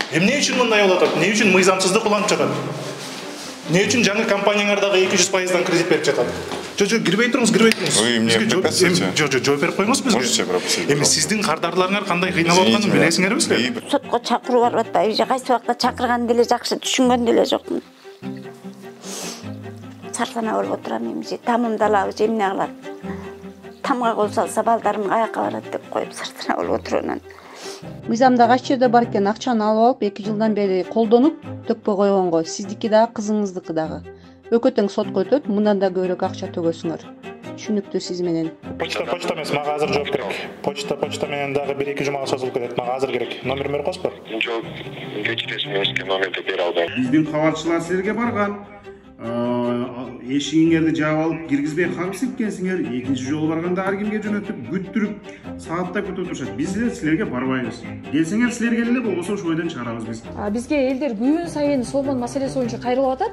Эмне үчүн мындай болуп атат? Эмне үчүн мыйзамсыздык уланып жатат? Эмне үчүн жаңы компаниялардагы 200%дан кредит берип жатат? Жок, кирбей туруңуз. Бизге жооп берип койңуз бизге. Можете пропустить. Эми сиздин кардарларыңар кандай кыйналып атканын билесиңербизби? Сотко чакырып атпайбы же кайсы убакта чакырган деле жакшы түшүнгөн деле жокмун. Сарсана болуп отурам эми тамымдалабы же эмне кылат? Тамга кол салса балдарым каяка барат деп коюп сарсана болуп отурганан. Мыйзамда кайсы жерде бар экен, акчаны алып алып 2 жылдан бери колдонуп төкпөй койгонго, сиздики дагы кызыңыздыкы дагы. Өкө тең сотко өтөт, мындан да көбүрөөк акча төгөсүңөр. Түшүнүктүү сиз менен. Почта эмес, мага азыр жооп керек. Почта менен дагы 1-2 жумага созулуп кетет. Мага азыр керек. Номерин берип коесузбу? Жок, кечиресиңер, номерди бере албайм. Биздин кабарчылар силерге барган. Эшигиңерди жаап алып киргизбей кагысып экенсиңер. Экинчи жолу барганда ар кимге жөнөтүп, күттүрүп, сааттап күтүп турушат. Биз силерге барбайбыз. Келсеңер силер келе, болбосо ошол бойдон чыгарабыз биз. Бизге элдер күн сайын Соломон маселеси боюнча кайрылып атат.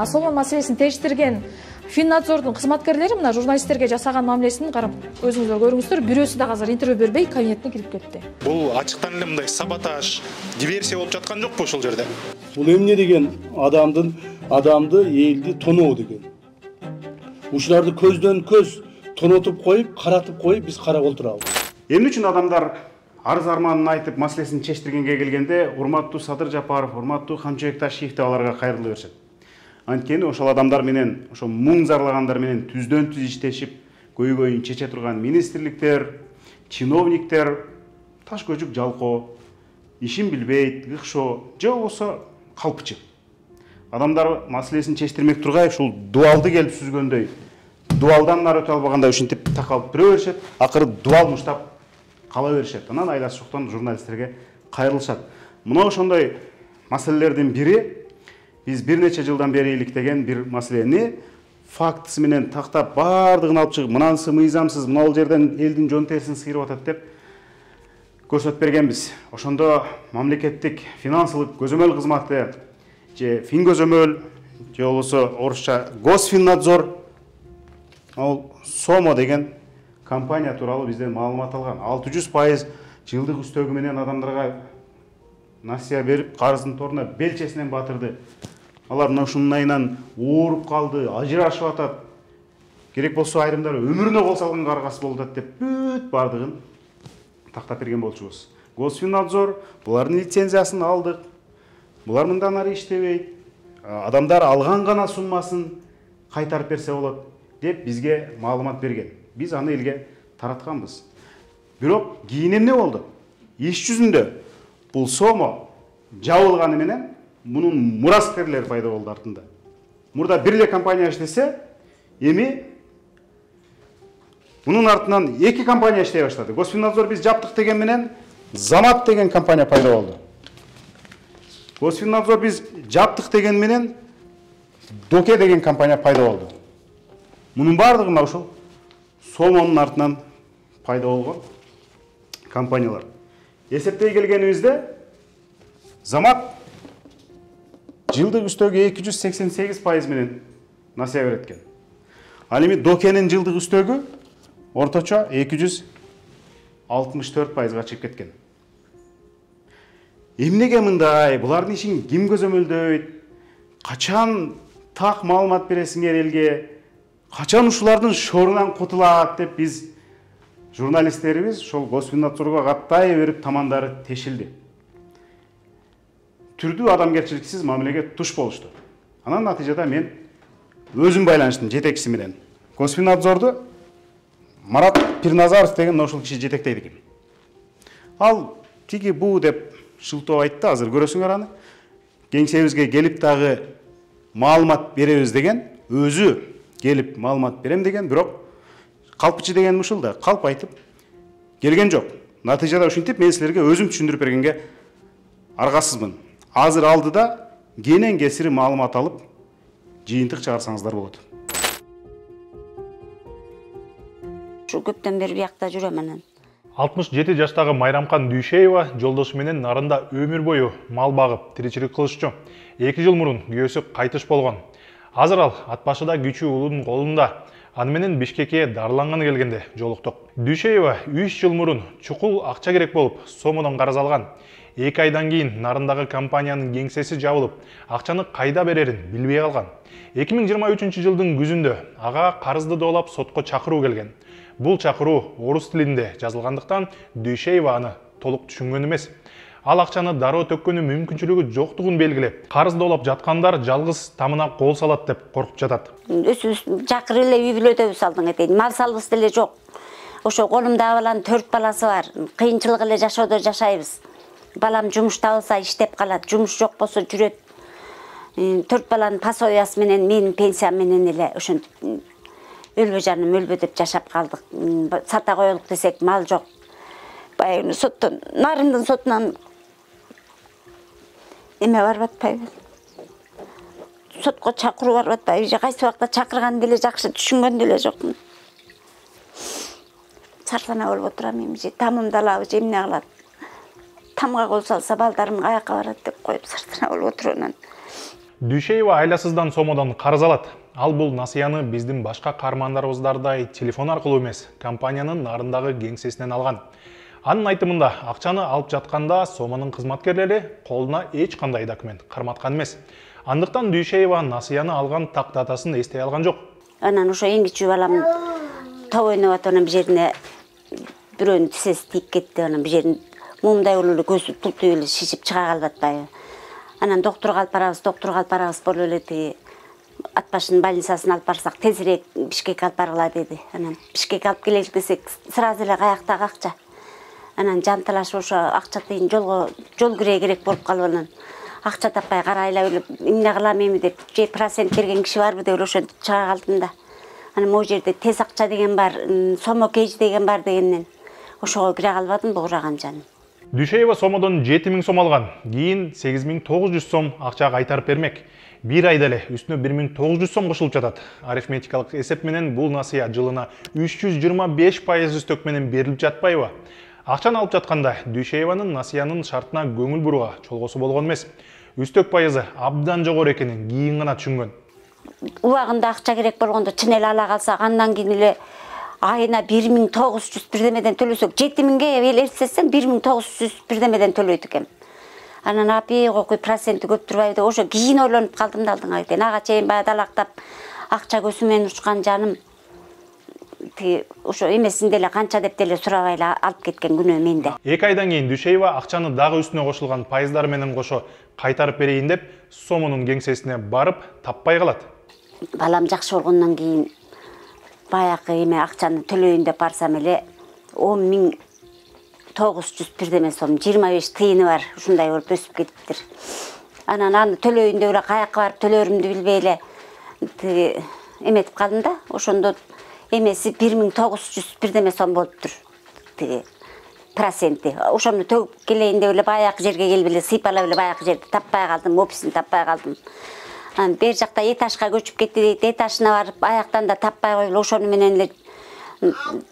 Соломон маселесин териштирген Финнадзордун кызматкерлери мына журналисттерге жасаган мамилесин карап өзүңүздөр көрүңүздөр. Бирөөсү да азыр интервью бербей кабинетине кирип кетти. Бул ачыктан эле мындай саботаж, диверсия болуп жаткан жокпу ошол жерде? Бул эмне деген адамды элди тоноо деген. Ушуларды көздөн көз тонотуп коюп, каратып коюп биз карап отурабыз. Эмне үчүн адамдар арыз арманын айтып, маселесин чечтиргенге келгенде, урматтуу Садыр Жапаров, урматтуу Камчыбек Ташиев деп аларга кайрыла беришет. Анткени ошол адамдар менен, ошо муң зарлагандар менен түздөн түз иштешип, көйгөйүн чече турган министрликтер, чиновниктер таш көжүк жалкоо, ишин билбейт, ыкшоо, же болбосо калпчы. Адамдар маселесин чечтирмек тургай ушул дуалды келип сүзгөндөй, дуалдан нары өтө албагандай ушинтип такалып тура беришет, акыры дуал муштап кала беришет. Анан айлашыктан журналисттерге кайрылышат. Мына ошондой маселелердин бири биз бир нече жылдан бери иликтеген бир маселени фактысы менен тактап бардыгын алып чыгып, мынанысы мыйзамсыз, мына бул жерден элдин жон терисин сыйрып атат деп көрсөтүп бергенбиз. Ошондо мамлекеттик финансылык көзөмөл кызматы же Фингөзөмөл же болбосо орусча Госфиннадзор ал Сомо деген компания тууралуу бизден маалымат алган. 600% жылдык үстөгү менен адамдарга насия берип, карыздын торуна белчесинен батырды. Алар мына ушунун айынан ооруп калды, ажырашып атат. Керек болсо айрымдары өмүрүнө кол салган каргасы болуп атат деп бүт бардыгын тактап берген болчубуз. Госфиннадзор булардын лицензиясын алдык. Булар мындан ары иштебейт. Адамдар алган гана суммасын кайтарып берсе болот деп бизге маалымат берген. Биз аны элге таратканбыз. Бирок кийин эмне болду? Иш жүзүндө бул Сомо жабылганы менен мунун мураскерлери пайда болду артында. Мурда бир эле компания иштесе, эми мунун артынан 2 компания иштей баштады. Госфиннадзор биз жаптык деген менен Замат деген компания пайда болду. Госфиннадзор биз жаптык деген менен Доке деген компания пайда болду. Мунун бардыгы ушул Сомонун артынан пайда болгон компаниялар. Эсептей келгенибизде Замат жылдык үстөгү 288% менен насия берет экен. Ал эми Докенин жылдык үстөгү орточо 264%га чыгып кеткен. Эмнеге мындай? Булардын ишин ким көзөмөлдөйт? Качан так маалымат бересиңер элге? Качан ушулардын шорунан кутулат деп биз журналисттерибиз ошол Госфиннадзорго каттай берип тамандары тешилди. Түрдүү адамгерчиликсиз мамилеге туш болушту. Анан натыйжада мен өзүм байланыштым жетекчиси менен. Госфиннадзорду Марат Пирназаров деген ошол киши жетектейт экен. Ал тиги бу деп шылтоо айтты, азыр көрөсүңөр аны. Кеңсебизге келип дагы маалымат беребиз деген, өзү келип маалымат берем деген, бирок калпчы деген ушул да калп айтып келген жок. Натыйжада ушинтип мен силерге өзүм түшүндүрүп бергенге аргасызмын. Азыр алдыда кенен кесири маалымат алып жыйынтык чыгарсаңыздар болот. Ушу көптөн бери биякта жүрөм анан. 67 жаштагы Майрамкан Дүйшеева жолдошу менен нарында өмүр бою мал багып, тиричилик кылышчу. 2 жыл мурун күйөөсү кайтыш болгон. Азыр ал ат башыда күчүү уулунун колунда. Аны менен Бишкекке дарыланганы келгенде жолуктук. Дүйшеева 3 жыл мурун чукул акча керек болуп, Сомодон карыз алган. 2 айдан кийин нарындагы компаниянын кеңсеси жабылып, акчаны кайда берерин билбей калган. 2023 жылдын күзүндө ага карызды доолап сотко чакыруу келген. Бул чакыруу орус тилинде жазылгандыктан Дүйшеева аны толук түшүнгөн эмес. Ал акчаны дароо төккөнү мүмкүнчүлүгү жоктугун белгилеп, карыз доолап жаткандар жалгыз тамына кол салат деп коркуп жатат. Өзүбүз жакыр эле үй бүлөдөбүз алдың этейин. Мал салыбыз деле жок. Ошо колумда баланын 4 баласы бар. Кыйынчылык эле жашоодо жашайбыз. Балам жумуш табылса иштеп калат, жумуш жок болсо жүрөт. 4 баланын пособиясы менен, менин пенсиям менен эле ошентип өлбө жаным өлбө деп жашап калдык. Сата коелук десек мал жок. Баягы соттон, нарындын сотунан эме барып атпайбы. Сотко чакыруу барып атпайбы. Кайсы убакта чакырган деле жакшы түшүнгөн деле жокмун. Сартана болуп отурам эми. Тамымды алабы, эмне кылат? Тамга кол салса балдарым каяка барат деп коюп сартана болуп отуруп анан. Дүйшеева айласыздан сомодон карыз алат. Ал бул насыяны биздин башка каармандарыбыздардай телефон аркылуу эмес, компаниянын нарындагы кеңсесинен алган. Анын айтымында, акчаны алып жатканда сомонун кызматкерлери колуна эч кандай документ карматкан эмес. Андыктан Дүйшеева насыяны алган так датасын эстей алган жок. Анан ошо эң кичүү балам топ ойноп атып, анан бир жерине бирөөнүн тисеси тийип кетти. Анан бир жерин мумдай болуп эле көзү пултуп эле шишип чыга калып атпайбы. Анан доктурга алып барабыз болуп эле тиги ат башынын больницасына алып барсак, тезирээк Бишкекке алып баргыла деди. Анан Бишкекке алып келелик десек, сразу эле каяктагы акча. Анан жанталашып ошо акча тыйын жол кирээ керек болуп калып, анан акча таппай карайлап эле эмне кылам эми деп, же процент берген киши барбы деп ошентип чыга калдым да. Анан могу жерде тез акча деген бар, сомо кейж деген бар дегенден ошого кире калбадым, буураган жаным. Дүйшеева сомодон 7000 сом алган, кийин 8900 сом акча кайтарып бермек. Bir ayda эле үстүнө 1900 сом кошулуп жатат. Арифметикалык эсеп менен бул насыя жылына 325% үстөк менен берилип жатпайбы? Акчаны алып жатканда Дүйшееванын насыянын шартына көңүл бурууга чолгосу болгон эмес. Үстөк пайызы абдан жогору экенин кийин гана түшүнгөн. Убагында акча керек болгондо чын эле ала калсак, андан кийин эле айына 1900 бирдемеден төлөсөк, 7000ге элестетсем 1900 бирдемеден төлөйт экен. Анан апи окуй проценти көп турбайбы деп ошо кийин ойлонуп калдым да алдыңга кетейин. Ага чейин баягы далактап акча көсү менен учкан жаным ошо эмесин деле канча деп деле сурабай эле алып кеткен күнөө менде. 2 айдан кийин Дүйшеева акчаны дагы үстүнө кошулган пайыздар менен кошо кайтарып берейин деп сомонун кеңсесине барып таппай калат. Балам жакшы болгондон кийин баягы эме акчаны төлөйүн деп барсам эле 10900 бирдеме сом, 25 тыйыны бар, ушундай болуп өсүп кетиптир. Анан аны төлөйүн деп эле каяка барып төлөрүмдү билбей эле эметип калдым да. Ошондо эмеси 1900 бирдеме сом болуптур. Тиги проценти. Ошону төгүп келейин деп эле баягы жерге келип эле сыйпалап эле баягы жерди таппай калдым, офисин таппай калдым. Анан бер жакта этажга көчүп кетти дейт, этажына барып аяктан да таппай коюп ошону менен эле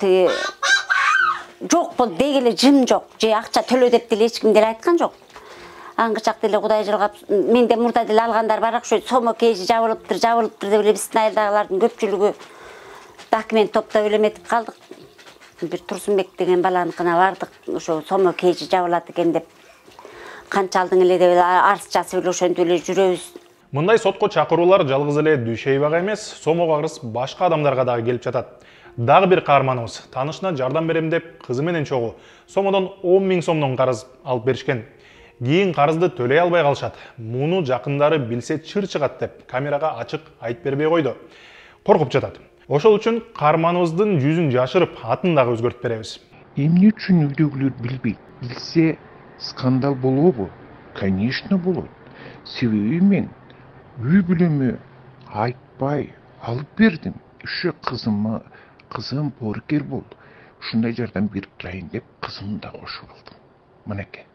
тиги жок болду, деги эле жым жок. Же акча төлө деп деле эч ким деле айткан жок. Аңгычак деле Кудай жылгап, менде мурда деле алгандар бар, ошо сомо кейжи жабылыптыр деп эле биздин айылдагылардын көпчүлүгү документ топтоп эле эметип калдык. Бир Турсунбек деген баланыкына бардык, ошо сомо кейжи жабылат экен деп канча алдың эле деп арыз жазып эле ошентип эле жүрөбүз. Мындай сотко чакыруулар жалгыз эле Дүйшеевага эмес, сомого кырыс башка адамдарга дагы келип жатат. Дагы бир каарманыбыз таанышына жардам берем деп кызы менен чогуу сомодон 10 000 сомдон карыз алып беришкен. Кийин карызды төлөй албай калышат. Муну жакындары билсе чыр чыгат деп камерага ачык айтып бербей койду. Коркуп жатат. Ошол үчүн каарманыбыздын жүзүн жашырып, атын дагы өзгөртүп беребиз. Эмне үчүн үйдөгүлөр билбейт? Билсе скандал болобу? Конечно болот. Себеби мен үй бүлөмө айтпай алып бердим. Ошо кызым поркер болду. Ушундай жардам берип турайын деп кызымды да кошуп алдым. Мынеке.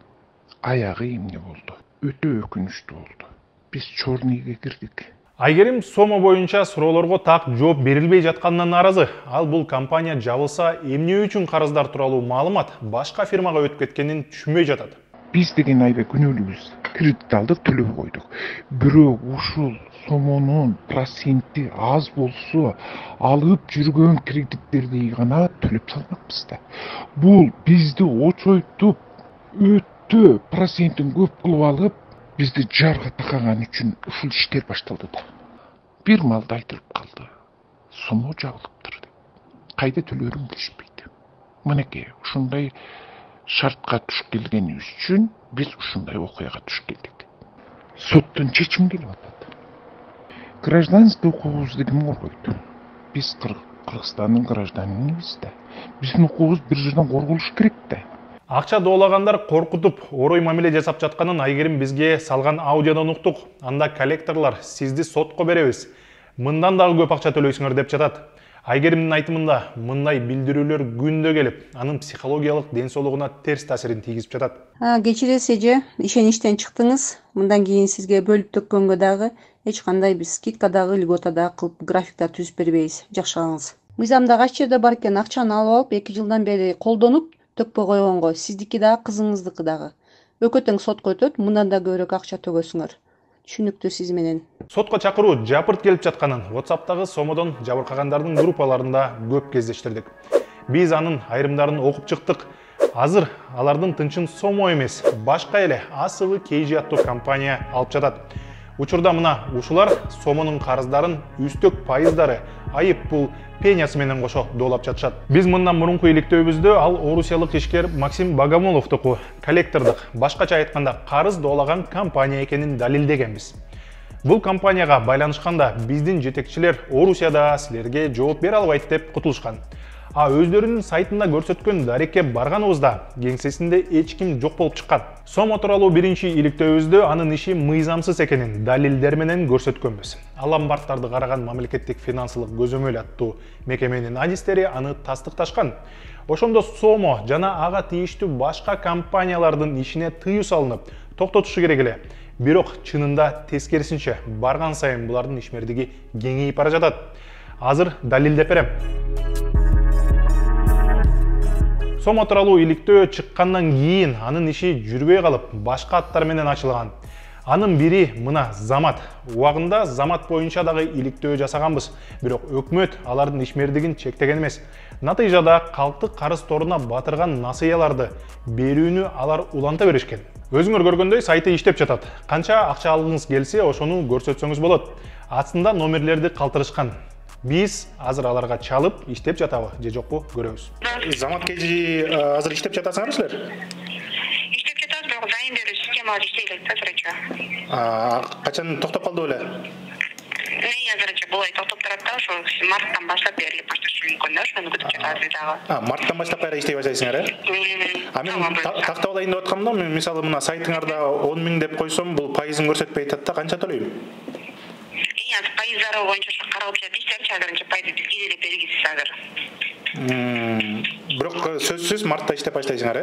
Аягы эмне болду? Өтө өкүнүчтүү болду. Биз чорныйга кирдик. Айгерим сомо боюнча суроолорго так жооп берилбей жатканынан нааразы. Ал бул компания жабылса, эмне үчүн карыздар тууралуу маалымат башка фирмага өтүп кеткенин түшүнбөй жатат. Биз деген айда күнөөлүүбүз. Кредит алдык, төлөп койдук. Бирок ушул сомонун проценти аз болсо, алып жүргөн кредиттерди гана төлөп салмакпыз да. Бул бизди очойтуп, жүктөө процентин көп кылып алып, бизди жарга такаган үчүн ушул иштер башталды да. Бир малда айтылып калды. Сомо жабылыптыр деп. Кайда төлөрүн билишпейт. Мынакей, ушундай шартка түшүп келгенибиз үчүн биз ушундай окуяга түшүп келдик. Соттон чечим келип атат. Гражданский укугубузду ким коргойт? Биз Кыргызстандын гражданинибиз да. Биздин укугубуз бир жерден корголуш керек да. Акча доолагандар коркутуп, орой мамиле жасап жатканын Айгерим бизге салган аудиодон уктук. Анда коллекторлор сизди сотко беребиз. Мындан дагы көп акча төлөйсүңөр деп жатат. Айгеримдин айтымында мындай билдирүүлөр күндө келип, анын психологиялык ден соолугуна терс таасирин тийгизип жатат. Кечиресиз эже, ишеничтен чыктыңыз. Мындан кийин сизге бөлүп төккөнгө дагы эч кандай биз скидка дагы, льгота дагы кылып графикта түзүп бербейбиз. Жакшы калыңыз. Мыйзамда кайсы жерде бар экен акчаны алып 2 жылдан бери колдонуп төкпөй койгонго сиздики дагы кызыңыздыкы дагы өкө тең сотко өтөт, мындан да көбүрөөк акча төгөсүңөр. Түшүнүктүү сиз менен. Сотко чакыруу жапырт келип жатканын WhatsApp'тагы сомодон жабыркагандардын группаларында көп кездештирдик. Биз анын айрымдарын окуп чыктык. Азыр алардын тынчын сомо эмес, башка эле ASV KG аттуу компания алып жатат. Учурда мына ушулар сомонун карыздарын үстөк пайыздары, айып пул пенясы менен кошо доолап жатышат. Биз мындан мурунку иликтөөбүздө ал орусиялык ишкер Максим Богомоловдуку коллектордук, башкача айтканда карыз доолаган компания экенин далилдегенбиз. Бул компанияга байланышканда биздин жетекчилер Орусияда силерге жооп бере албайт деп кутулушкан. Өздөрүнүн сайтында көрсөткөн дарекке барганыбызда кеңсесинде эч ким жок болуп чыккан. Сомо тууралуу биринчи иликтөөбүздө анын иши мыйзамсыз экенин далилдер менен көрсөткөнбүз. Ал ломбардтарды караган мамлекеттик финансылык көзөмөл аттуу мекеменин адистери аны тастыкташкан. Ошондо Сомо жана ага тийиштүү башка компаниялардын ишине тыюу салынып, токтотушу керек эле. Бирок чынында тескерисинче барган сайын булардын ишмердиги кеңейип бара жатат. Азыр далилдеп берем. Сомо тууралуу иликтөө чыккандан кийин анын иши жүрбөй калып, башка аттар менен ачылган. Анын бири мына Замат. Убагында Замат боюнча дагы иликтөө жасаганбыз, бирок өкмөт алардын ишмердигин чектеген эмес. Натыйжада калктык карыз торуна батырган насыяларды берүүнү алар уланта беришкен. Өзүңөр көргөндөй сайты иштеп жатат. Канча акча алгыңыз келсе, ошону көрсөтсөңүз болот. Астында номерлерди калтырышкан. Биз азыр аларга чалып иштеп жатабы же жокпу көрөбүз. Замат KG азыр иштеп жатасыңарбы силер? Иштеп жатабыз, бирок дайын берүү системалар иштей элек азырча. Качан токтоп калды беле? Азырча булай токтоп турат да, ошо марттан баштап берилип башташы мүмкүн да, ошону күтүп жатабыз дагы. Марттан баштап кайра иштей баштайсыңар, Мен тактап алайын деп аткам да, мен мисалы мына сайтыңарда 10 000 деп койсом, бул пайызын көрсөтпөй атат да, канча төлөйм? Пайыздары боюнча каралып жатат, иштеп азырча пайызды бизге деле бергисиз азыр. Бирок сөзсүз мартта иштеп баштайсыңар,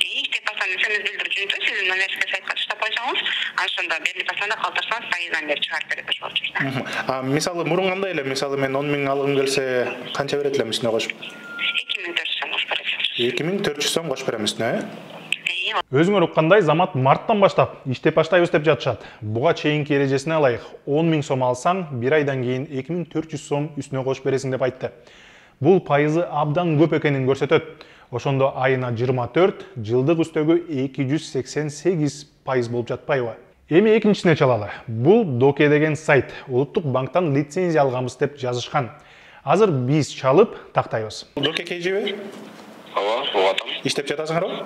Иштеп баштаган нерсеңиз билдирүүчү, сиздин номерге сайтка таштап койсоңуз, ошондо берилип баштаганда калтырсаңыз пайыздан бери чыгарып берет ошол учурда. Мисалы мурун кандай эле, мисалы мен 10 000 алгым келсе, канча берет элем үстүнө кошуп? 2400 сом кошуп берет. 2400 сом кошуп берем үстүнө, Өзүңөр уккандай Замат марттан баштап иштеп баштайбыз деп жатышат. Буга чейинки эрежесине алайык, 10 000 сом алсаң, бир айдан кийин 2400 сом үстүнө кошуп бересиң деп айтты. Бул пайызы абдан көп экенин көрсөтөт. Ошондо айына 24, жылдык үстөгү 288 пайыз болуп жатпайбы? Эми экинчисине чалалы. Бул Доке деген сайт. Улуттук банктан лицензия алганбыз деп жазышкан. Азыр биз чалып тактайбыз. Доке KGби? Ооба, атам. Иштеп жатасыңарбы?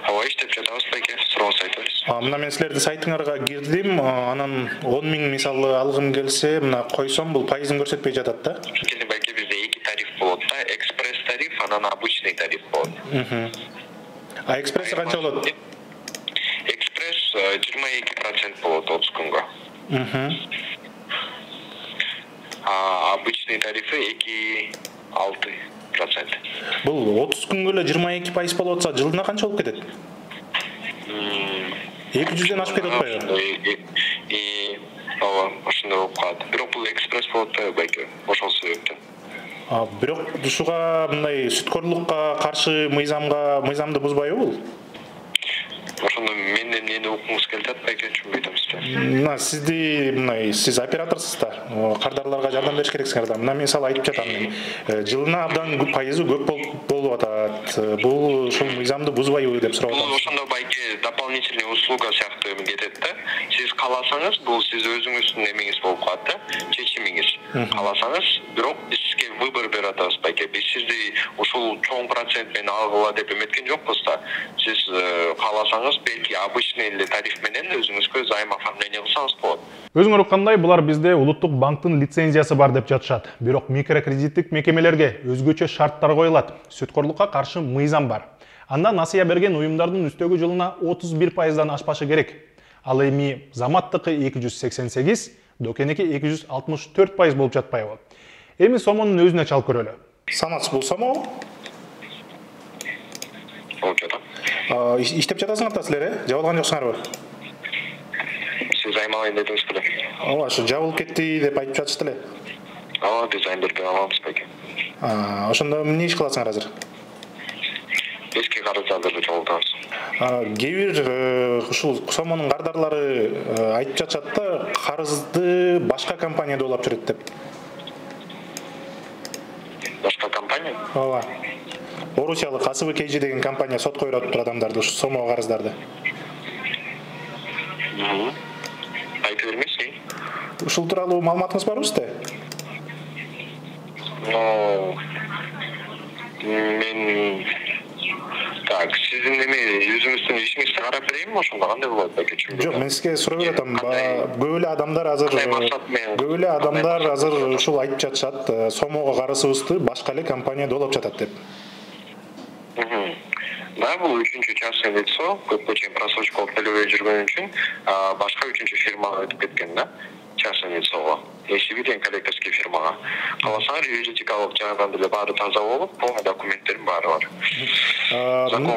Ооба, иштеп жатабыз, байке, суроо сайтыбыз. Мына мен силердин сайтыңарга кирдим, анан 10 000 мисалы алгым келсе, мына койсом, бул пайызын көрсөтпөй жатат да. Кени байке бизде эки тариф болот да, экспресс тариф, анан обычный тариф болот. Экспресс канча болот? Экспресс 22% болот 30 күнгө. Обычный тарифи 2,6%. Бул 30 күнгө эле 22% болуп атса, жылына канча болуп кетет? 200ден ашып кетет атпайбы? Ооба, ошондой болуп калат. Бирок бул экспресс болот да, байке, ошол себептен. Бирок ушуга мындай сүткөрлүккө каршы мыйзамды бузбайбы бул? Ошондо менден эмнени уккуңуз келип атат, байке, түшүнбөй атам сизди. мына сиз операторсуз да, кардарларга жардам бериш керексиңер да. Мына мен мисалы айтып жатам, жылына абдан пайызы көп болуп атат. Бул ушул мыйзамды бузбайбы деп сурап атам. Бул ошондо байке дополнительный услуга сыяктуу кетет да. Сиз кааласаңыз, бул сиз өзүңүздүн эмеңиз болуп калат да, чечимиңиз. Кааласаңыз, бирок биз сизге выбор берип атабыз байке. Биз сизди ушул чоң процент менен алгыла деп эметкен жокпуз да. Сиз кааласаңыз, белки обычный эле тариф менен өзүңүзгө займ оформление кылсаңыз болот. Өзүңөр уккандай, булар бизде улуттук банктын лицензиясы бар деп жатышат. Бирок микрокредиттик мекемелерге өзгөчө шарттар коюлат. Сүткөрлүккө каршы мыйзам бар. Анда насыя берген уюмдардын үстөгү жылына 31%дан ашпашы керек. Ал эми Заматтыкы 288, Докенеки 264% болуп жатпайбы? Эми сомонун өзүнө чалып көрөлү. Санат бул сомо? Болуп жатат. Иштеп жатасыңар да силер, жабылган жоксуңарбы? Сиз займ алайын дедиңиз беле? Ооба, ушу жабылып кетти деп айтып жатышты эле. Ооба, биз займ бербей алабыз байке. Ошондо эмне иш кыласыңар азыр? Эски карыздарды жолтабыз. Кээ бир ушул сомонун кардарлары айтып жатышат да, карызды башка компанияда улап жүрөт деп. Башка компания? Ооба. Орусиялык Касыбы KG деген компания сотко берип адамдарды, ушу сомо карыздарды. Айтып бермейсиз? Ушул тууралуу маалыматыңыз барбы сизде? Мен так, сиздин эме өзүңүздүн ишиңизди карап берейинби, ошондо кандай болот байке? Жок, мен сизге сурап атам. Көп эле адамдар азыр ушул айтып жатышат, сомого карызыбызды башка эле компанияда улап жатат деп. Да, бул үчүнчү частный лицо, көпкө чейин просрочка алып төлөбөй жүргөн үчүн башка үчүнчү фирмага өтүп кеткен да, частный лицого. SCB деген коллекторский фирмага. Кааласаңар, юридикалык жагынан деле баары таза болуп, полный документтердин баары бар.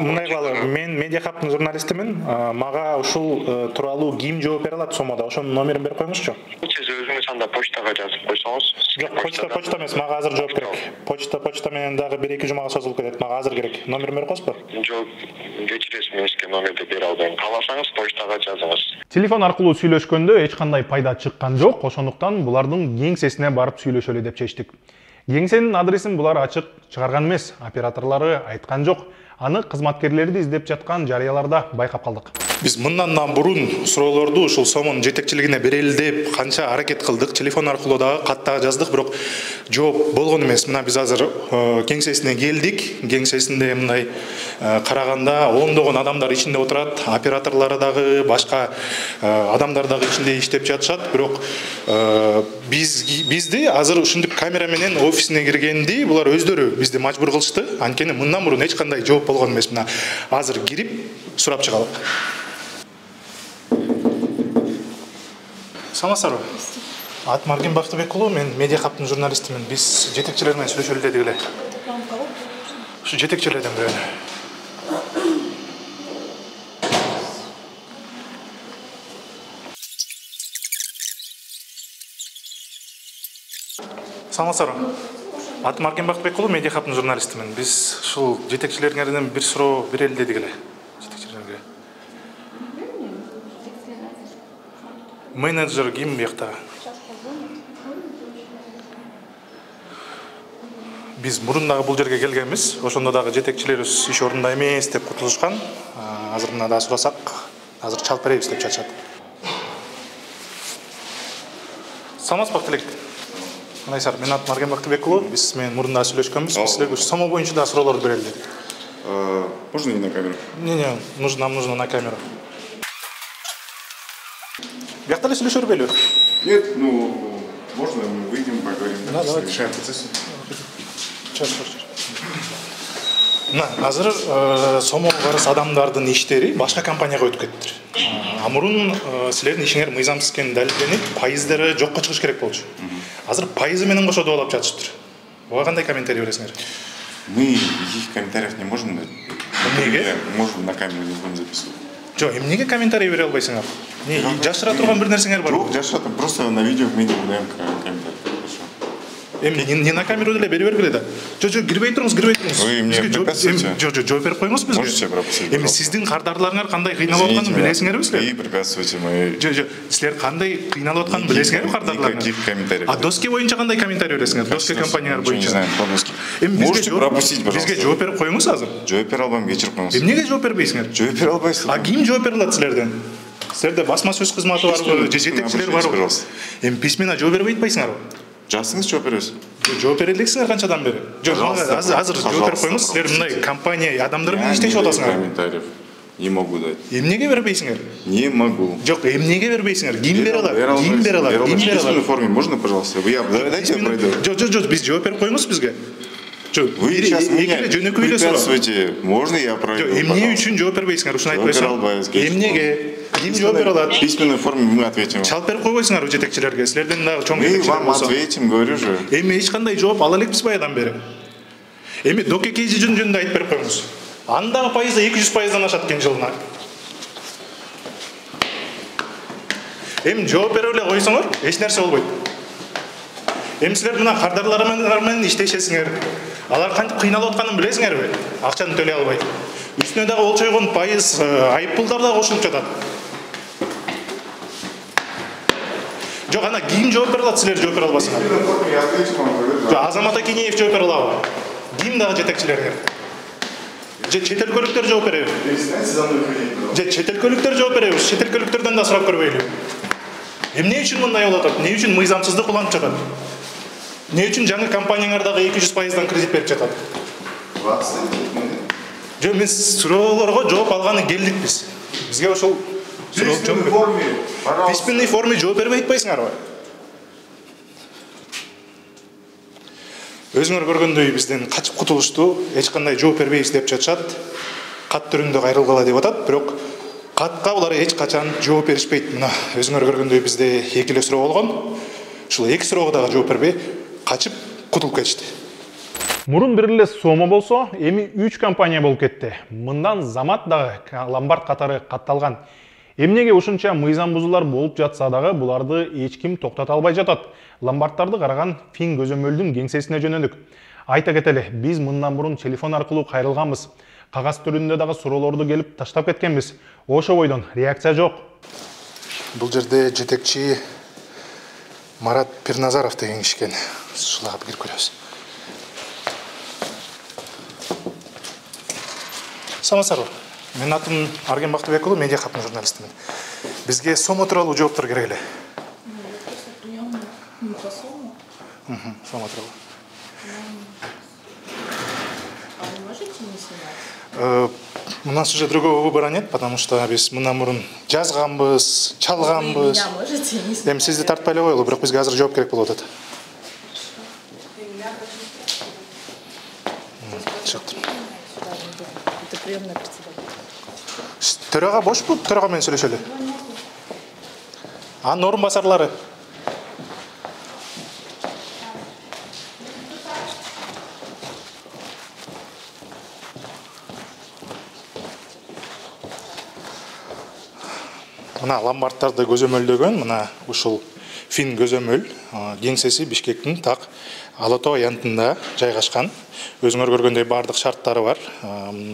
Мындай кылалы, мен Медиахабтын журналистимин, мага ушул тууралуу ким жооп бере алат сомодо, ошонун номерин берип коюңузчу. Сиз өзүңүз анда почтага жазып койсоңуз. Жок, почта эмес, мага азыр жооп керек. Почта менен дагы 1-2 жумага созулуп кетет, мага азыр керек. Номерин берип коесузбу? Жок, кечиресиз, мен сизге номерди бере албайм. Кааласаңыз, почтага жазыңыз. Телефон аркылуу сүйлөшкөндө эч кандай пайда чыккан жок, ошондуктан булардын кеңсесине барып сүйлөшөлү деп чечтик. Кеңсенин адресин булар ачык чыгарган эмес, операторлору айткан жок. Аны кызматкерлерди издеп жаткан жарыяларда байкап калдык. Биз мындан бурун суроолорду ушул сомонун жетекчилигине берели деп канча аракет кылдык, телефон аркылуу дагы каттага жаздык, бирок жооп болгон эмес. Мына биз азыр кеңсесине келдик. Кеңсесинде мындай караганда ондогон адамдар ичинде отурат, операторлору дагы, башка адамдар дагы ичинде иштеп жатышат, бирок бизди азыр ушундук камера менен офисине киргенди булар өздөрү бизди мажбур кылышты. Анткени мындан бурун эч кандай жооп болгон эмес. Мына азыр кирип сурап чыгалык. Саламатсыздарбы? Атым Арген Бактыбек уулу, мен Медиахабтын журналистимин. Биз жетекчилер менен сүйлөшөлү дедик эле. Ушу жетекчилерден бирөө. Саламатсыздарбы? Атым Арген Бактыбек уулу, Медиахабтын журналистимин. Биз ушул жетекчилериңерден бир суроо берели дедик эле. Жетекчилерге. Менеджер ким бuyakta? Биз мурун дагы бул жерге келгенбиз. Ошондо дагы жетекчилерибиз иш ордунда эмес деп кутулушкан. Азыр мына да сурасак, азыр чалып беребиз деп чачат. Саламатсызбы Тилек? Мынайсар, мен атым Арген Бактыбек уулу. Биз менен мурун да сүйлөшкөнбүз. Силерге сомо боюнча да суроолорду берели дедик. Можно не на камеру? Не, нам нужно на камеру. Бияқта эле сүйлөшө бербейлиби? Нет, ну, можно мы выйдем, поговорим. Да, давайте. Решаем процесс. Чаш. Азыр сомо карыз адамдардын иштери башка компанияга өтүп кеттир. Мурун силердин ишиңер мыйзамсыз экени далилденип, пайыздары жокко чыгыш керек болчу. Азыр пайызы менен кошо доолап жатышыптыр. Буга кандай комментарий бересиңер? Мы никаких комментариев не можем дать. Эмнеге? Можем на камеру не будем записывать. Жок, эмнеге комментарий бере албайсыңар? Жашыра турган бир нерсеңер бар? Жок, жашыра, просто на видео мы не даем комментарий. Эми не на камеру деле бери бергиле да. Жо кирбей туруңуз. Вы мне препятствуете? Жо берип коюңуз бизге. Можете пропустить, Эми пожалуйста? сиздин кардарларыңар кандай кыйналып атканын билесиңерби силер? И препятствуйте мои... Жо силер кандай кыйналып атканын билесиңерби кардарларыңар? Никаких комментариев. А доски боюнча кандай комментарий бересиңер? Доски компаниялар Ничего не боюнча. знаю по-русски. Можете пропустить, пожалуйста. Бизге жооп берип коюңуз азыр. Жооп бере албайм, кечирип коюңуз. Эмнеге жооп бербейсиңер? Жооп бере албайсыздар. А ким жооп бере алат силерден? Силерде басма сөз кызматы барбы, же жетекчилер барбы? Эми письменно жооп бербей атпайсыңарбы? Жазсаңыз жооп беребиз. Жооп бере элексиңер канчадан бери? Жок, азыр жооп берип коюңуз. Силер мындай компания адамдар менен иштешип атасыңар. Комментариев не могу дать. Эмнеге бербейсиңер? Не могу. Жок, эмнеге бербейсиңер? Ким бере алат? Ким бере алат? В письменной форме можно, пожалуйста? Дайте я пройду. Жок, биз жооп берип коюңуз бизге. Вы сейчас меня препятствуете. Можно я пройду? Эмне үчүн жооп бербейсиңер? Ушуну айтпайсыңар. Эмнеге? Ким жооп бере алат? В письменной форме мы ответим. Чалып берип койбойсуңарбы жетекчилерге? Силерден дагы чоң Мы жетекчилер вам болсо. ответим, говорю же. Эми эч кандай жооп ала элекпиз баягыдан бери. Эми докеки жөнүндө айтып берип коюңуз. Андагы пайызы 200%дан ашат экен жылына. Эми жооп берип эле койсоңор, эч нерсе болбойт. Эми силер мына кардарлар менен иштешесиңер. Алар кантип кыйналып атканын билесиңерби? Акчаны төлөй албай. Үстүнө дагы олчойгон пайыз айыппулдар да кошулуп жатат. Жок, ана ким жооп бере алат, силер жооп бере албасыңар? Жок, Азамат Акинеев жооп бере алабы? Ким дагы жетекчилерге? Же чет өлкөлүктөр жооп береби? Же чет өлкөлүктөр жооп береби? Чет өлкөлүктөрдөн да сурап көрбөйлү. Эмне үчүн мындай болуп атат? Эмне үчүн мыйзамсыздык уланып жатат? Эмне үчүн жаңы компанияңар дагы 200%дан кредит берип жатат? Жок, мен суроолорго жооп алганы келдик биз. Бизге ошол письменный форме жооп бербей атпайсыңарбы? Өзүңөр көргөндөй бизден качып кутулушту, эч кандай жооп бербейбиз деп жатышат. Кат түрүндө кайрылгыла деп атат, бирок катка булар эч качан жооп беришпейт. Мына өзүңөр көргөндөй бизде эки эле суроо болгон. Ушул эки суроого дагы жооп бербей качып кутулуп кетишти. Мурун бир эле сомо болсо, эми 3 компания болуп кетти. Мындан замат дагы ломбард катары катталган. Эмнеге ушунча мыйзам бузуулар болуп жатса дагы буларды эч ким токтото албай жатат. Ломбардтарды караган Фин Көзөмөлдүн кеңсесине жөнөдүк. Айта кетели, биз мындан мурун телефон аркылуу кайрылганбыз. Кагаз түрүндө дагы суроолорду келип таштап кеткенбиз. Ошо бойдон реакция жок. Бул жерде жетекчи Марат Пирназаров деген киши экен. Сулап кирип көрөбүз. Саламатсыздарбы? Менин атым Арген Бактыбек уулу, медиа каттын журналистимин. Бизге сомо тууралуу жооптор керек эле. Сомо тууралуу. У нас уже другого выбора нет, потому что биз мындан мурун жазганбыз, чалганбыз. Эми сизди тартпай эле коелу, бирок бизге азыр жооп керек болуп атат. Төрага бошпу? Төрага менен сүйлөшөлү. Анын орун басарлары. Мына ломбардтарды көзөмөлдөгөн, мына ушул Фин Көзөмөл кеңсеси Бишкектин так Ала Тоо аянтында жайгашкан. Өзүңөр көргөндөй бардык шарттары бар,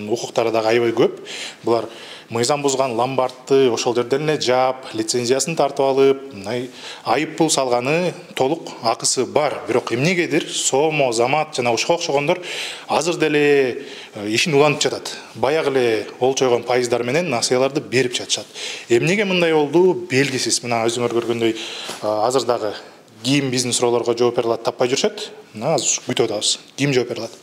укуктары дагы аябай көп. Булар мыйзам бузган ломбардты ошол жерден эле жаап, лицензиясын тартып алып, айып пул салганы толук акысы бар. Бирок эмнегедир Сомо, Замат жана ушуга окшогондор азыр деле ишин улантып жатат. Баягы эле олчойгон пайыздар менен насыяларды берип жатышат. Эмнеге мындай болду белгисиз. Мына өзүңөр көргөндөй азыр дагы ким биздин суроолорго жооп бере алат таппай жүрүшөт. Мына азыр күтүп атабыз. Ким жооп бере алат?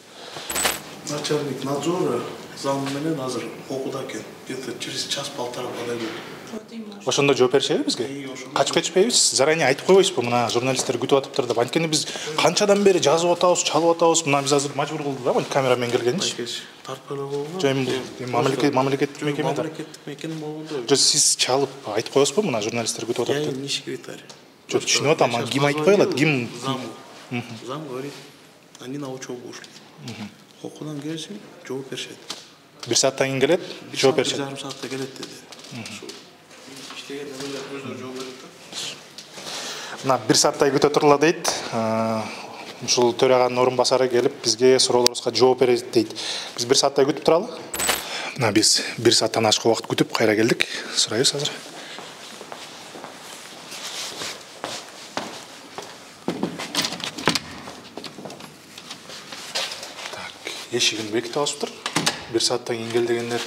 Начальник надзора зам менен азыр окууда экен. Где-то через час-полтора подойдут. Ошондо жооп беришеби бизге? Качып кетишпейбиз? Заранее айтып койбойсузбу? Мына журналисттер күтүп атыптыр деп. Анткени биз канчадан бери жазып атабыз, чалып атабыз. Мына биз азыр мажбур кылдык да, камера менен келгенчи. Тартпай эле койгон. Мамлекеттик мекеме да. Мамлекеттик мекеме болду. Жок, сиз чалып айтып коесузбу? Мына журналисттер күтүп атат. Я не секретарь. Жок, түшүнүп атам. Ким айтып коелат? Ким? Зам говорит, они на учебу ушли. Окуудан келишип, жооп беришет. Бир сааттан кийин келет, жооп беришет. 1,5 саатта келет деди. Иштеген эмелер өздөрү жооп берет да. Мына 1 сааттай күтө турула дейт. ушул төраганын орун басары келип бизге суроолорубузга жооп берет дейт. Биз 1 сааттай күтүп туралы. Мына биз 1 сааттан ашык убакыт күтүп кайра келдик. Сурайбыз азыр. Так, эшигин бекитип алышыптыр. 1 сааттан кийин кел дегендер.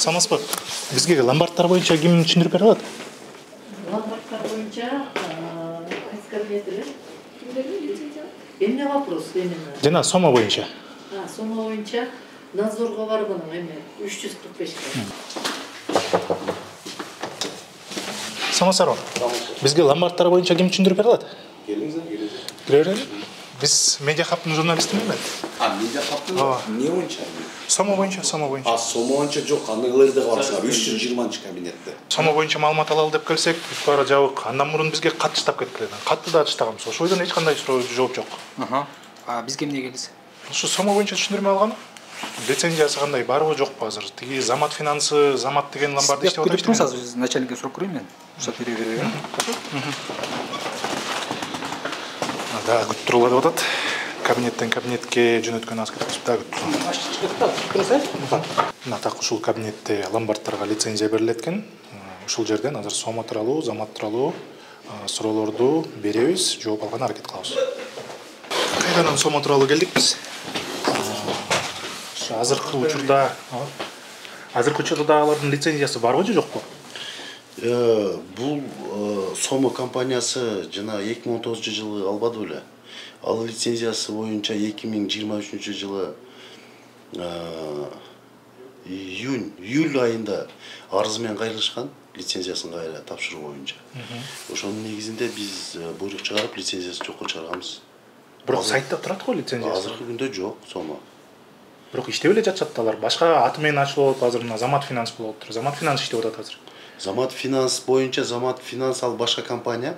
Санаспак, бизге ломбардтар боюнча ким түшүндүрүп бере алат? Ломбардтар боюнча эмне вопрос эмне? Жана сома боюнча. Сома боюнча надзорго барган эме 345 км. Самасарон, бизге ломбардтар боюнча ким түшүндүрүп бере алат? Келиңиздер, Кире. Биз медиа хабтын журналистимин мен. Медиа хабтын не боюнча? Сома боюнча. Сома боюнча жок, аны ылырды барсыңар 320 кабинетте. Сома боюнча маалымат алалы деп келсек, бара жабык. Андан мурун бизге кат таштап кеткиле. Катты да таштаганбыз. Ошол бойдон эч кандай жооп жок. Бизге эмне келиз? Ушу сома боюнча түшүндүрмө алганы? Лицензиясы кандай, барбы жокпу азыр? Тиги Замат финансы, Замат деген ломбард иштеп атат. Күтүп турсаңыз, начальникке сурап көрөйүн мен. Рұқсат бере бербеген. Да, күтүп турулар деп атат. Кабинеттен кабинетке жөнөткөн аз кетип да Мына так ушул кабинетте ломбардтарга лицензия берилет экен. Ушул жерден азыр сома тууралуу, Замат тууралуу суроолорду беребиз, жооп алган аракет кылабыз. Кайрадан сома тууралуу келдик биз. Азыркы учурда алардын лицензиясы барбы же жокпу? Бул сома компаниясы жана 2019 жылы албады беле. Ал лицензиясы боюнча 2023 жылы июль айында арыз менен кайрылышкан, лицензиясын кайра тапшыруу боюнча. Ошонун негизинде биз буйрук чыгарып лицензиясын жокко чыгарганбыз. Бирок сайтта турат го лицензиясы. Азыркы күндө жок сома. Бирок иштеп эле жатышат алар. Башка аты менен ачылып алып азыр мына Замат финанс болуп тур. Замат финанс иштеп атат азыр. Замат финанс боюнча Замат финанс ал башка компания.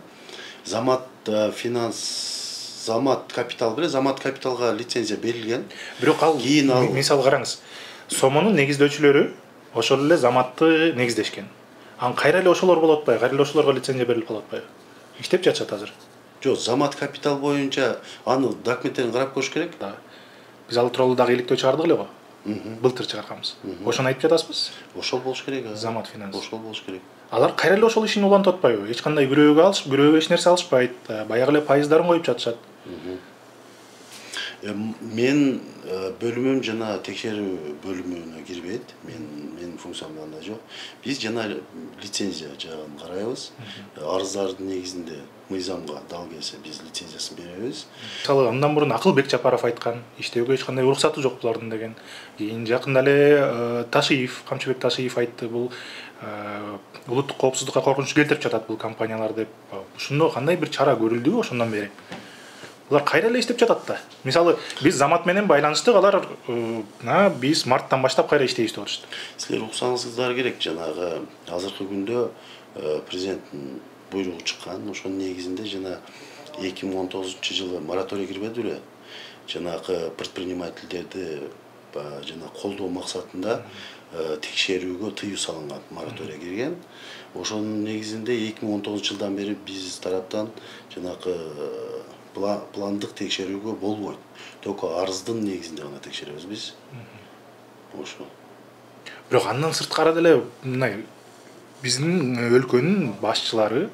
Замат финанс, Замат капитал беле, Замат капиталга лицензия берилген. Бирок ал мисалы караңыз. Сомонун негиздөөчүлөрү ошол эле Заматты негиздешкен. Кайра эле ошолор болуп атпайбы? Кайра эле ошолорго лицензия берилип калып атпайбы? Иштеп жатышат азыр. Жок, Замат капитал боюнча аны документтерин карап көрүш керек. Биз ал тууралуу дагы иликтөө чыгардык эле го. Былтыр чыгарганбыз. Ошону айтып жатасызбы? Ошол болуш керек. Замат финанс. Ошол болуш керек. Алар кайра эле ошол ишин улантып атпайбы? Эч кандай күрөөгө эч нерсе алышпайт. Баягы эле пайыздарын коюп жатышат. Мен бөлүмүм жана текшерүү бөлүмүнө кирбейт. Менин функциям анда жок. Биз жана лицензия жагын карайбыз. Арыздардын негизинде мыйзамга дал келсе биз лицензиясын беребиз. Мисалы андан мурун Акылбек Жапаров айткан, иштөөгө эч кандай уруксаты жок булардын деген. Кийин жакында эле Ташиев, Камчыбек Ташиев айтты, бул улуттук коопсуздукка коркунуч келтирип жатат бул компаниялар деп. Ушундо кандай бир чара көрүлдүбү ошондон бери? Булар кайра эле иштеп жатат да. Мисалы биз Замат менен байланыштык, алар биз марттан баштап кайра иштейбиз деп атышты. Силер уксаңыздар керек, жанагы азыркы күндө президенттин буйругу чыккан, ошонун негизинде жана 2019 жылы мораторий кирбеди беле? Жанагы предпринимательдерди жана колдоо максатында текшерүүгө тыюу салынган, мораторий кирген. Ошонун негизинде 2019 жылдан бери биз тараптан жанагы пландык текшерүүгө болбойт. Только арыздын негизинде гана текшеребиз биз. Ошо. Бирок андан сырткары деле мындай биздин өлкөнүн башчылары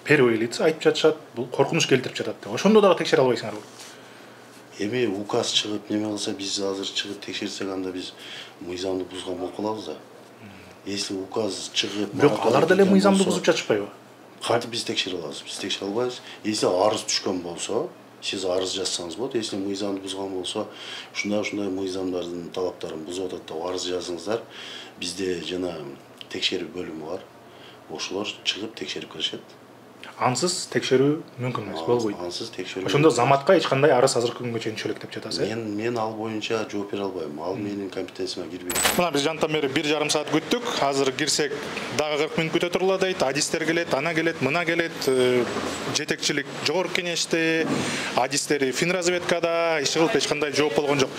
первый лица айтып жатышат, бул коркунуч келтирип жатат деп. Ошондо дагы текшере албайсыңарбы? Эми указ чыгып неме кылса, биз азыр чыгып текшерсек, анда биз мыйзамды бузган болуп калабыз да. Если указ чыгып, бирок алар деле мыйзамды бузуп жатышпайбы? Кантип биз текшере алабыз? Биз текшере албайбыз. Если арыз түшкөн болсо, сиз арыз жазсаңыз болот. Если мыйзамды бузган болсо, ушундай мыйзамдардын талаптарын бузуп атат деп арыз жазыңыздар. Бизде жана текшерүү бөлүмү бар. Ошолор чыгып текшерип келишет. Ансыз текшерүү мүмкүн эмес, болбойт. Ансыз текшерүү. Ошондо Заматка эч кандай арыз азыркы күнгө чейин чөлөктөп жатасыз. Мен ал боюнча жооп бере албайм. Ал менин компетенцияма кирбейт. Мына биз жантан бери 1,5 саат күттүк. Азыр кирсек дагы 40 мүнөт күтө турула дейт. Адистер келет, ана келет, мына келет. Жетекчилик жогорку кеңеште, адистери финразведкада иш кылып эч кандай жооп болгон жок.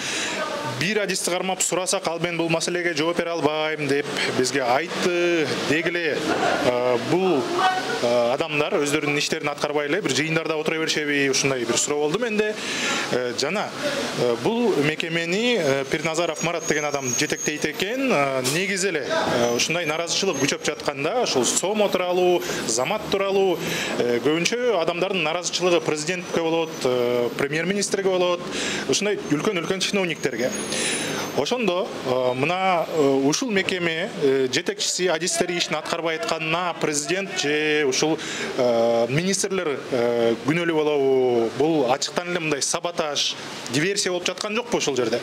бир адисти кармап сурасак, ал мен бул маселеге жооп бере албайм деп бизге айтты. Деги эле бул адамдар өздөрүнүн иштерин аткарбай эле бир жыйындарда отура беришеби, ушундай бир суроо болду менде. Жана бул мекемени Пирназаров Марат деген адам жетектейт экен. Негизи эле ушундай наразычылык күчөп жатканда, ошол Сомо тууралуу, Замат тууралуу көбүнчө адамдардын наразычылыгы президентке болот, премьер-министрге болот, ушундай үлкөн чиновниктерге. Ошондо мына ушул мекеме жетекчиси адистери ишин аткарбай атканына президент же ушул министрлер күнөөлүү болобу? Бул ачыктан эле мындай саботаж, диверсия болуп жаткан жокпу ошол жерде?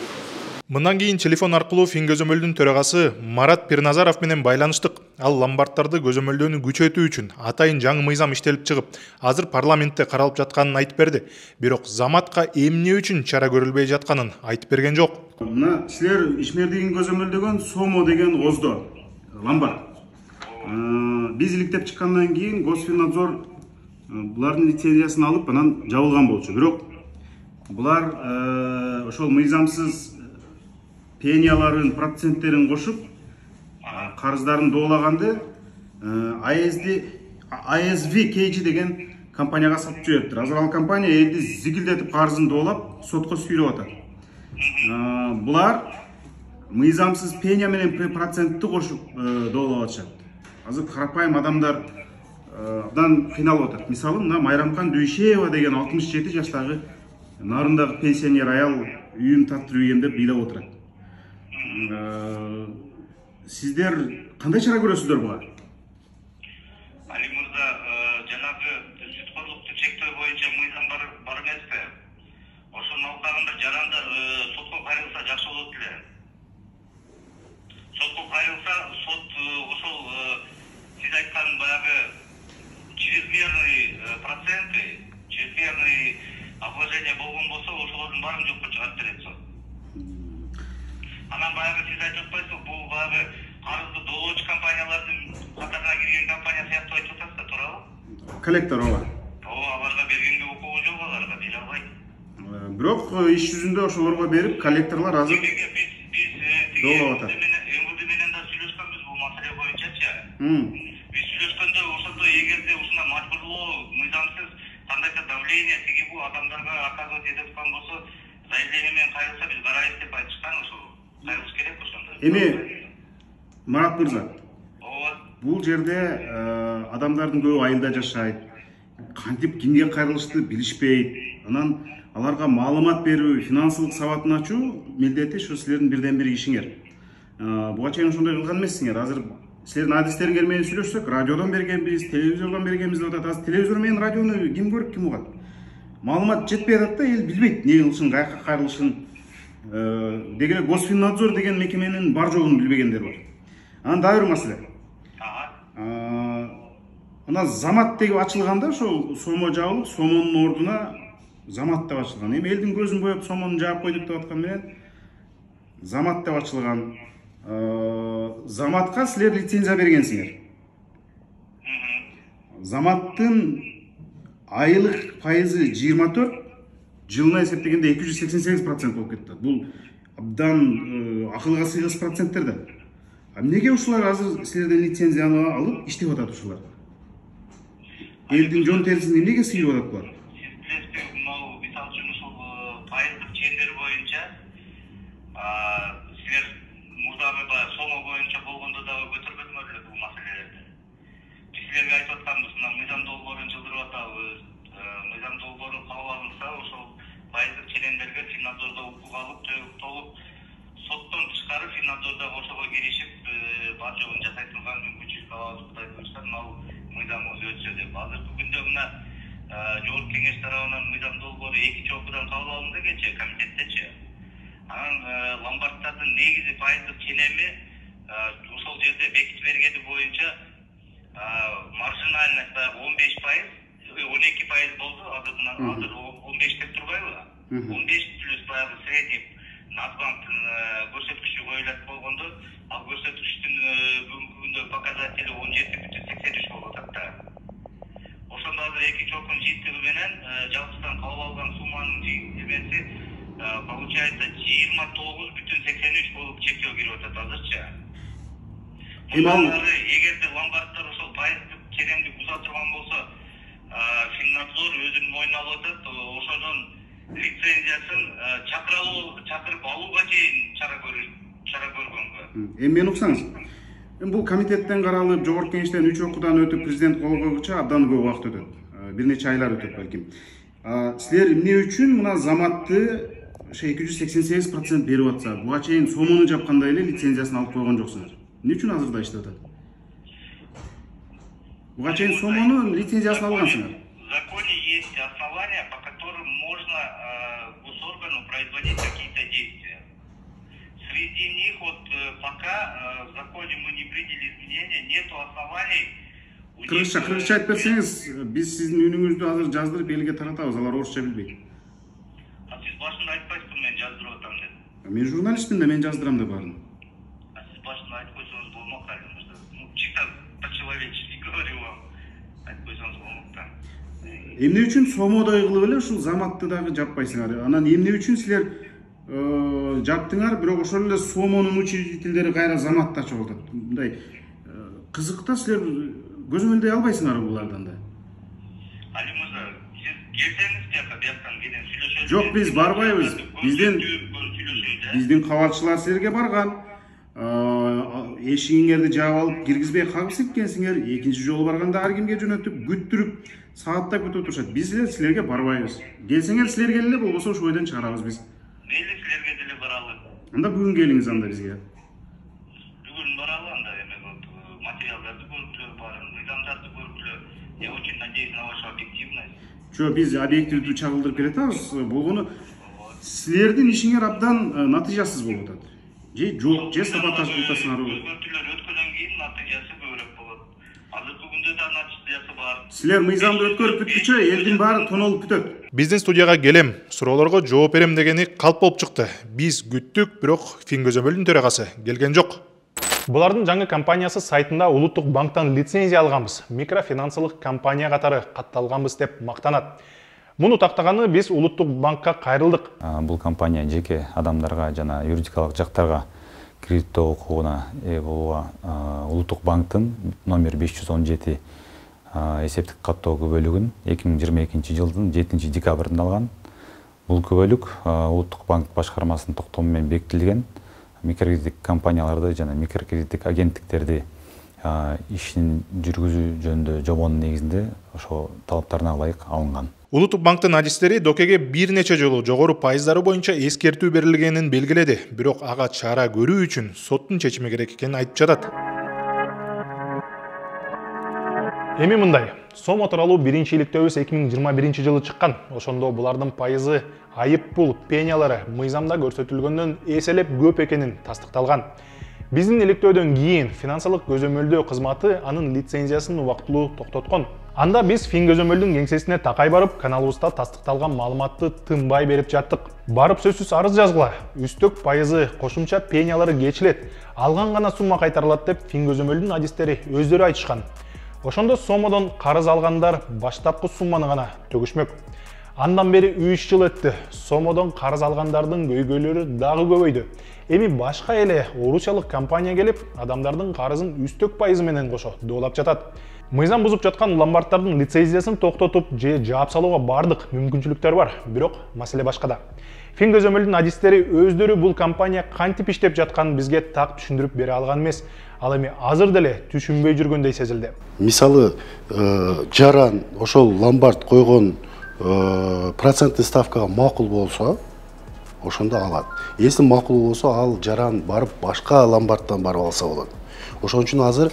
Мындан кийин телефон аркылуу Фин көзөмөлдүн төрагасы Марат Пирназаров менен байланыштык. Ал ломбарддарды көзөмөлдөөнү күчөтүү үчүн атайын жаңы мыйзам иштелип чыгып, азыр парламентте каралып жатканын айтып берди. Бирок Заматка эмне үчүн чара көрүлбөй жатканын айтып берген жок. Мына силер ишмердигин көзөмөлдөгөн Сомо деген оздо ломбард. Биз иликтеп чыккандан кийин Госфиннадзор булардын лицензиясын алып, анан жабылган болчу. Бирок булар ошол мыйзамсыз пенияларын, проценттерин кошуп, карыздарын доолаганды ASV KG деген компанияга сатып жибериптир. Азыр ал компания элди зигилдетип карызын доолап, сотко сүйрөп атат. Булар мыйзамсыз пения менен процентти кошуп доолап атышат. Азыр карапайым адамдардан кыйналып атат. Мисалы, мына Майрамкан Дүйшеева деген 67 жаштагы нарындагы пенсионер аял үйүн тартып ийген деп ыйлап отурат. Сиздер кандай чара көрөсүздөр буга? Али мырза, жанагы сүткөрлүктү чектөө боюнча мыйзам бар эмеспи? Ошонун алкагында жарандар сотко кайрылса жакшы болот эле. Сотко кайрылса, сот ошол сиз айткан баягы чрезмерный проценты, чрезмерный обложение болгон болсо, ошолордун баарын жокко чыгарып берет сот. Анан баягы сиз айтып атпайсызбы, бул баягы карызды доолоочу компаниялардын катарына кирген компания сыяктуу айтып атасыз да, туурабы? Коллектор ооба. Аларга бергенге укугу жок, аларга бере албайт. Бирок иш жүзүндө ошолорго берип, коллекторлор азыр доолоп атат. МВД менен да сүйлөшкөнбүз бул маселе боюнчачы. Биз сүйлөшкөндө ошондо эгерде ушундай мажбурлоо, мыйзамсыз кандайда давление тиги бул адамдарга оказывать этип аткан болсо, заявление менен кайрылса биз карайбыз деп айтышкан ошол. Кайрылыш керек ошондо. Эми Марат мырза, бул жерде адамдардын көбү айылда жашайт. Кантип кимге кайрылышты билишпейт. Анан аларга маалымат берүү, финансылык сабатын ачуу милдети ушу силердин бирден бир ишиңер. Буга чейин ошондой кылган эмессиңер. Азыр силердин адистериңер менен сүйлөшсөк, радиодон бергенбиз, телевизордон бергенбиз деп атат. Азыр телевизор менен радиону ким көрүп, ким угат? Маалымат жетпей атат да, эл билбейт эмне кылышын, каяка кайрылышын. Деги эле Госфиннадзор деген мекеменин бар жогун билбегендер бар. Анан дагы бир маселе. Ана Замат деп ачылганда ошол Сомо жабылып, Сомонун ордуна Замат деп ачылган. Эми элдин көзүн боеп Сомону жаап койдук деп аткан менен Замат деп ачылган. Заматка силер лицензия бергенсиңер. Заматтын айлык пайызы 24, жылына эсептегенде 288% болуп кетти. Бул абдан акылга сыйгыс проценттер да. Эмнеге ушулар азыр силерден лицензияны алып иштеп атат ушулар? Элдин жон терисин эмнеге сыйып атат булар? Мисалы үчүн ушул пайыздык чендер боюнча силер мурдагы Сомо боюнча болгондо дагы көтөрбөдүңөр эле бул маселелерди. Биз силерге айтып атканбыз, мына мыйзам долбоорун жылдырып атабыз. Мыйзам долбоору кабыл алынса, ошол пайыздык ченемдерге Финнадзордо укук алып, толук соттон тышкары Финнадзордо ошого киришип, бар жогун жасай турган мүмкүнчүлүк алабыз, Кудай буюрса, мына мыйзамыбыз өтсө деп. Азыркы күндө мына жогорку кеңеш тарабынан мыйзам долбоору 2 чокудан кабыл алынды кечээ комитеттечи. Анан ломбарддардын негизи пайыздык ченеми ошол жерде бекитип бергени боюнча маржинальность 15%, 12% болду. Азыр 15 деп турбайбы? 15 плюс баягы средний Нацбанктын көрсөткүчү коюлат болгондо, ал көрсөткүчтүн бүгүнкү күндө показатели 17,83 болуп атат да. Ошондо азыр 2 чокун жыйынтыгы менен жалпысынан кабыл алган сумманын жыйынтыгы получается 29,83 болуп чектөө кирип атат азырчы. Эгерде ломбарддар ошол пайыздык чегемди буза турган болсо, Финнадзор өзүнүн мойнуна алып атат, ошодон лицензиясын чакырып алууга чейин чара көргөнгө. Эми мени уксаңыз. Бул комитеттен каралып, жогорку кеңештен 3 окуудан өтүп президент кол койгуча абдан көп убакыт өтөт. Бир нече айлар өтөт балким. Силер эмне үчүн мына заматты 288% берип атса, буга чейин сомону жапканда эле лицензиясын алып койгон жоксуңар? Эмне үчүн азырда иштеп атат? Буга чейин сомону лицензиясын алгансыңар. В законе есть основания, по которым можно госоргану производить какие-то действия. Среди них вот пока в законе мы не приняли изменения, нету оснований. Кыргызча айтып берсеңиз, биз сиздин үнүңүздү азыр жаздырып элге таратабыз, алар орусча билбейт. Сиз башында айтпайсызбы мен жаздырып атам деп? Мен журналистмин да, мен жаздырам деп бардым. Сиз башында айтып койсоңуз болмок али. Ну, чисто по-человечески говорю вам. Айтып койсоңуз болмок да. Эмне үчүн сомодой кылып эле ушул заматты дагы жаппайсыңар? Анан эмне үчүн силер жаптыңар, бирок ошол эле сомонун учредителдери кайра заматты ачып атат? Мындай кызыкта силер көзөмөлдөй албайсыңар булардан да. Али мырза, сиз келсеңиз бияктан кенен сүйлөшөлү. Жок, биз барбайбыз. Биздин кабарчылар силерге барган. Эшигиңерди жаап алып киргизбей кагысып экенсиңер. Экинчи жолу барганда ар кимге жөнөтүп, күттүрүп, сааттап күтүп турушат. Биз силерге барбайбыз. Келсеңер силер келе, болбосо ошол бойдон чыгарабыз биз. Мейли силерге деле баралы. Анда бүгүн келиңиз анда бизге. Бүгүн баралы анда эми материалдарды көргүлө, баарын мыйзамдарды көргүлө. Я очень надеюсь на вашу объективность. Жо, биз объективдүү чагылдырып келатабыз. Болгону силердин ишиңер абдан натыйжасыз болуп атат. Же жок, же сапатташып утасыңар. Өзгөртүүлөр өткөндөн кийин натыйжасы көбүрөөк болот. Азыркы күндө да натыйжасы бар. Силер мыйзамды өткөрүп бүткүчө элдин баары тонолуп бүтөт. Биздин студияга келем, суроолорго жооп берем дегени калп болуп чыкты. Биз күттүк, бирок Фингөзөмөлдүн төрагасы келген жок. Булардын жаңы компаниясы сайтында Улуттук банктан лицензия алганбыз, микрофинансылык компания катары катталганбыз деп мактанат. Муну тактаганы биз Улуттук банкка кайрылдык. Бул компания жеке адамдарга жана юридикалык жактарга кредиттөө укугуна ээ болууга Улуттук банктын номер 517 эсептик каттоо күбөлүгүн 2022 жылдын 7 декабрында алган. Бул күбөлүк Улуттук банк башкармасынын токтому менен бекитилген. Микрокредиттик компанияларды жана микрокредиттик агенттиктерди ишин жүргүзүү жөнүндө жобонун негизинде ошо талаптарына ылайык алынган. Улуттук банктын адистери докеге бир нече жолу жогору пайыздары боюнча эскертүү берилгенин белгиледи, бирок ага чара көрүү үчүн соттун чечими керек экенин айтып жатат. Эми мындай, сом тууралуу биринчи иликтөөбүз 2021 жылы чыккан. Ошондо булардын пайызы айып пул, пениялары мыйзамда көрсөтүлгөндөн эселеп көп экенин тастыкталган. Биздин иликтөөдөн кийин финансылык көзөмөлдөө кызматы анын лицензиясын убактылуу токтоткон. Анда биз Фингөзөмөлдүн кеңсесине такай барып, каналыбызда тастыкталган маалыматты тынбай берип жаттык. Барып сөзсүз арыз жазгыла, үстөк пайызы, кошумча пениялары кечилет, алган гана сумма кайтарылат деп Фингөзөмөлдүн адистери өздөрү айтышкан. Ошондо сомодон карыз алгандар баштапкы сумманы гана төгүшмөк. Андан бери 3 жыл өттү. Сомодон карыз алгандардын көйгөйлөрү дагы көбөйдү. Эми башка эле орусиялык компания келип, адамдардын карызын үстөк пайызы менен кошо доолап жатат. Мыйзам бузуп жаткан ломбарддардын лицензиясын токтотуп же жаап салууга бардык мүмкүнчүлүктөр бар, бирок маселе башкада. Фингөзөмөлдүн адистери өздөрү бул компания кантип иштеп жатканын бизге так түшүндүрүп бере алган эмес. Ал эми азыр деле түшүнбөй жүргөндөй сезилди. Мисалы, жаран ошол ломбард койгон проценттик ставкага макул болсо, ошондо алат. Если макул болсо, ал жаран барып башка ломбардтан барып алса болот. Ошон үчүн азыр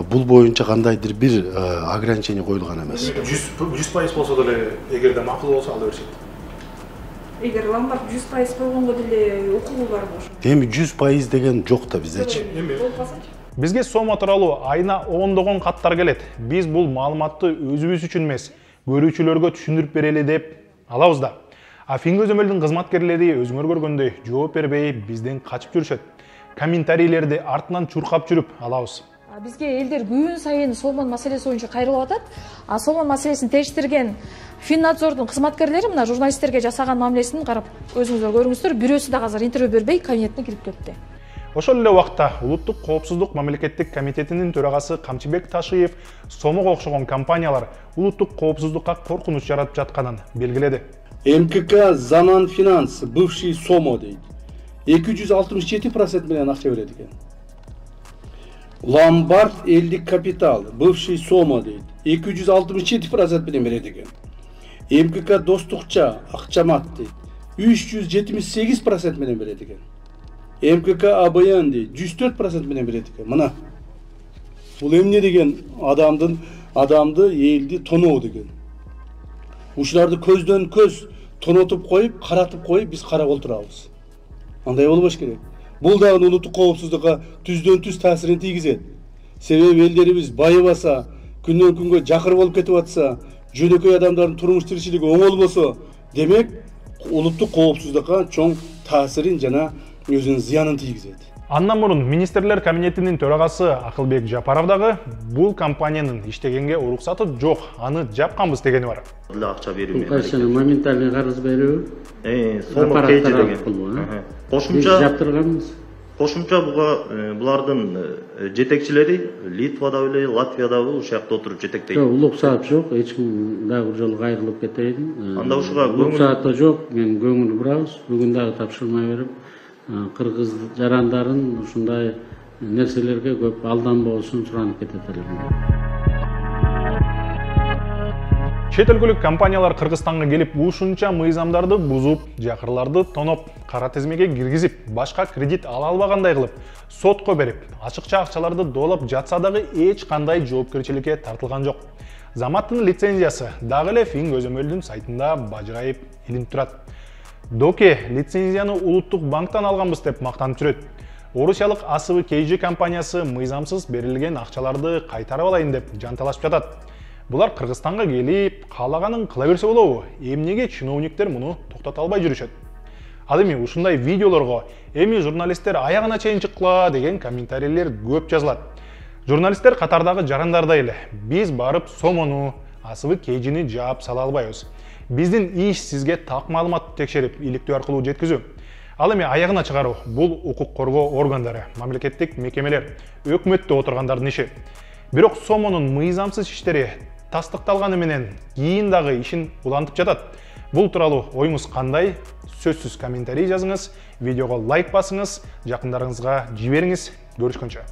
бул боюнча кандайдыр бир ограничение коюлган эмес. 100% болсо деле, эгерде макул болсо ала беришет. Эгер ломбард 100% болгонго деле укугу барбы ошо? Эми 100% деген жок да биздечи. Бизге сома тууралуу айына ондогон каттар келет. Биз бул маалыматты өзүбүз үчүн эмес, көрүүчүлөргө түшүндүрүп берели деп алабыз да. А Фингөзөмөлдүн кызматкерлери өзүңөр көргөндөй жооп бербей бизден качып жүрүшөт. Комментарийлерди артынан чуркап жүрүп алабыз. Бизге элдер күн сайын Сомон маселеси боюнча кайрылып атат. Сомон маселесин териштирген Финнадзордун кызматкерлери мына журналисттерге жасаган мамилесин карап өзүңүздөр көрүңүздөр. Бирөөсү да азыр интервью бербей кабинетине кирип кетти. Ошол эле убакта Улуттук коопсуздук мамлекеттик комитетинин төрагасы Камчыбек Ташиев Сомого окшогон компаниялар улуттук коопсуздукка коркунуч жаратып жатканын белгиледи. МКК Заман Финанс, бывший Сомо дейт. 267% менен акча берет экен. Ломбард элдик капитал, бывший Сомо дейт. 267% менен берет экен. МКК Достукча, Акчамат дейт. 378% менен берет экен. МКК АБН дейт. 104% менен берет экен. Мына. Бул эмне деген адамды элди тоноо деген. Ушуларды көздөн көз тонотуп коюп, каратып коюп, биз карап отурабыз. Андай болбош керек. Бул дагы улуттук коопсуздукка түздөн түз таасирин тийгизет. Себеби элдерибиз байыбаса, күндөн күнгө жакыр болуп кетип атса, жөнөкөй адамдардын турмуш тиричилиги оңолбосо, демек улуттук коопсуздукка чоң таасирин жана өзүнүн зыянын тийгизет. Андан мурун министрлер кабинетинин төрагасы Акылбек Жапаров дагы бул компаниянын иштегенге уруксаты жок, аны жапканбыз дегени бар. Акча берүү менен моментальный карыз берүү. Сомо кейжи деген. Кошумча булардын жетекчилери Литвада эле, Латвияда ушакта отуруп жетектейт. Уруксат жок, эч ким дагы бир жолу кайрылып кетейин. Анда ушуга уруксат да жок, мен көңүл бурабыз. Бүгүн дагы тапшырмай берип, кыргыз жарандарын ушундай нерселерге көп алданбоосун суранып кетет элем. Чет өлкөлүк компаниялар Кыргызстанга келип, ушунча мыйзамдарды бузуп, жакырларды тоноп, кара тизмеге киргизип, башка кредит ала албагандай кылып, сотко берип, ачыкча акчаларды доолоп жатса дагы эч кандай жоопкерчиликке тартылган жок. Заматтын лицензиясы дагы эле Фин көзөмөлдүн сайтында бажырайып илинип турат. Доке лицензияны улуттук банктан алганбыз деп мактанып жүрөт. Орусиялык Асыбы Кейжи компаниясы мыйзамсыз берилген акчаларды кайтарып алайын деп жанталашып жатат. Булар Кыргызстанга келип, каалаганын кыла берсе болобу? Эмнеге чиновниктер муну токтото албай жүрүшөт? Ал эми ушундай видеолорго эми журналисттер аягына чейин чыккыла деген комментарийлер көп жазылат. Журналисттер катардагы жарандардай эле биз барып Сомону, Асыбы Кейжини жаап сала албайбыз. Биздин иш сизге так маалыматты текшерип, иликтөө аркылуу жеткизүү. Ал эми аягына чыгаруу бул укук коргоо органдары, мамлекеттик мекемелер, өкмөттө отургандардын иши. Бирок Сомонун мыйзамсыз иштери тастыкталганы менен кийин дагы ишин улантып жатат. Бул тууралуу оюңуз кандай? Сөзсүз комментарий жазыңыз, видеого лайк басыңыз, жакындарыңызга жибериңиз. Көрүшкөнчө.